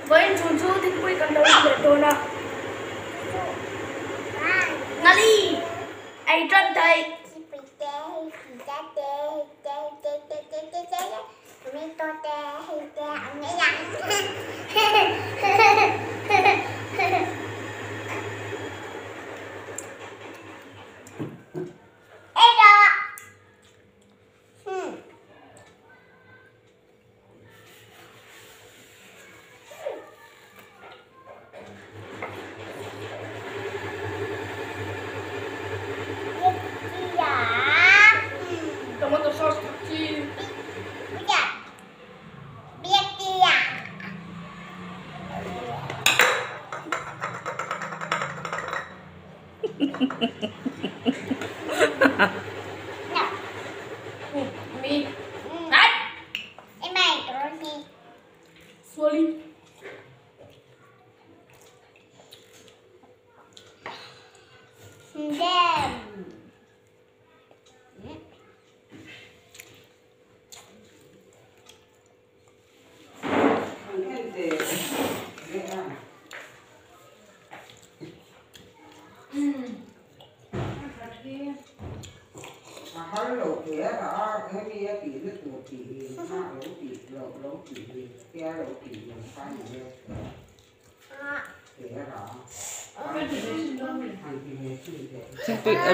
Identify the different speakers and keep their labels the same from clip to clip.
Speaker 1: Với chú thingpui cần đâu để đồ nào. Ngali. Ai trân thầy. Tomato sauce chi. Mi. Hả?
Speaker 2: Em mày rồi gì?
Speaker 1: Slowly.
Speaker 2: Đêm.
Speaker 3: Hello kia đó cái gì thì nó của chị nó lẩu chị kia lẩu chị phải gì kia đó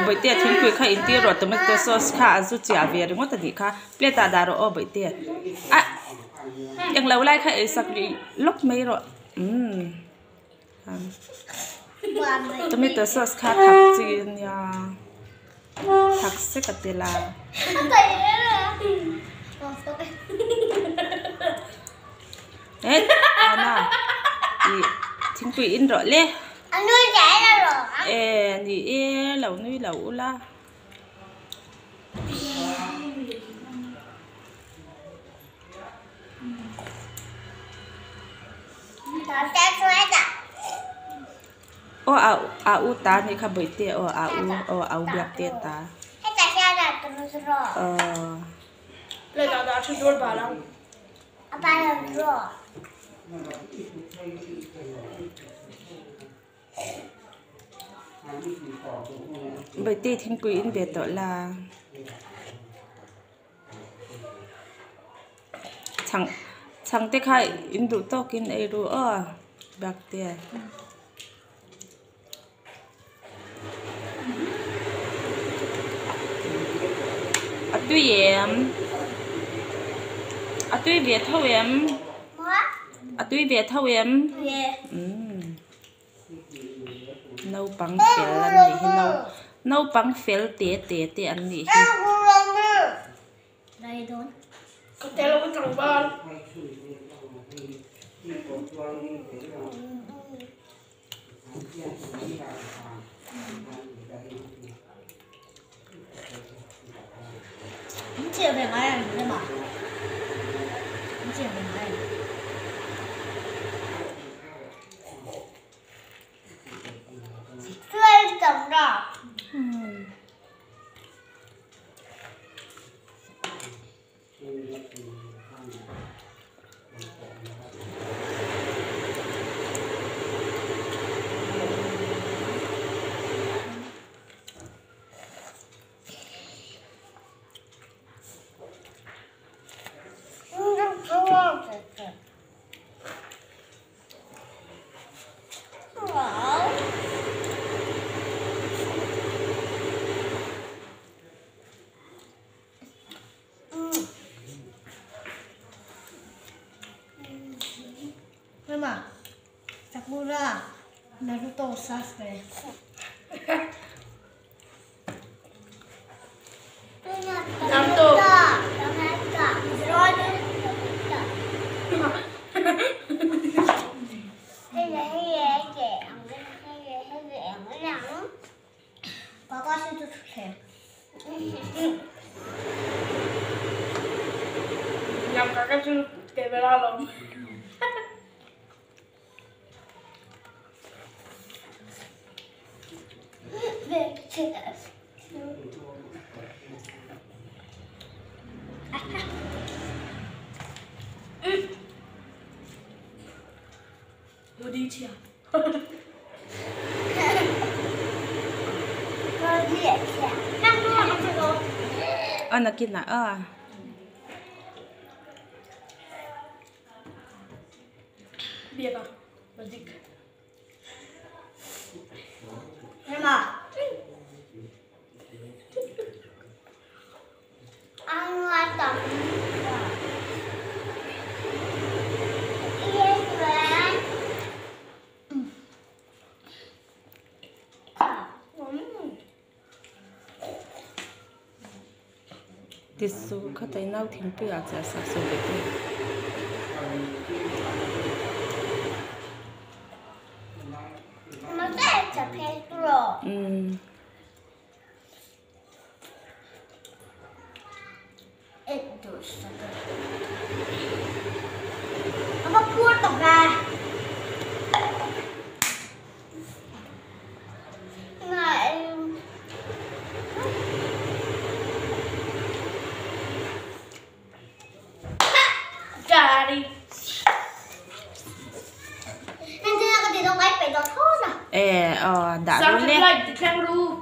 Speaker 4: bởi tiệt thingpui khai in tia rồi tomato sauce khai azu chia về rồi ngót thì khai plei ta đào rồi bởi tiệt àยังlâu lại khai sắc đi lúc mấy rồi tomato sauce khai thắc chín ya thắc sẽ cắt tiền là hết à nè thingpui in rồi le
Speaker 2: Anh nuôi chạy ra rồi.
Speaker 4: ê đi lẩu nuôi lẩu la
Speaker 2: Tao sẽ xoay cả.
Speaker 4: ô u ta này khai bởi tiệt ô u biếc tiệt ta
Speaker 2: Hết cả xe là tụi rồi.
Speaker 1: Lấy đã chú đuổi bà lắm.
Speaker 2: Ba là rồi.
Speaker 4: bởi tiệt thingpui in về tội là chẳng tiếc khai in đủ to kinh ấy đủ biếc tiệt tuy Việt thôi em tuy Việt thôi em nấu bằng phèn ăn gì nấu bằng phèn tía ăn gì
Speaker 2: Đây thôi.
Speaker 1: Có thể là cái cẳng bò.
Speaker 2: Chiều về máy này em bảo. Chiều về máy. Tươi trồng đỏ. Mama, Sakura, Naruto Sasuke.
Speaker 1: Naruto.
Speaker 2: Papa sẽ được xem.
Speaker 1: Nhằm cả cái chữ kể về la lắm. Tôi đi chèo.
Speaker 2: Năm đứa không phải rồi.
Speaker 4: Nó kinh nè
Speaker 1: Bia à? Và dịch.
Speaker 2: Nhưng mà ăn ngoài tầm
Speaker 4: tiết số có thể nấu thịnh bùi à chả sạc số bể tiết
Speaker 2: nó sẽ chả phê rồi. Ít đủ sạch. Nó bắt cuốn tổng ra. Ngại
Speaker 1: Trả đi.
Speaker 2: nên thế là cái gì đâu ngay phải đó thôi nè.
Speaker 4: đã
Speaker 1: Sao
Speaker 4: luôn
Speaker 1: thì
Speaker 4: nè
Speaker 1: lại thì khen ru.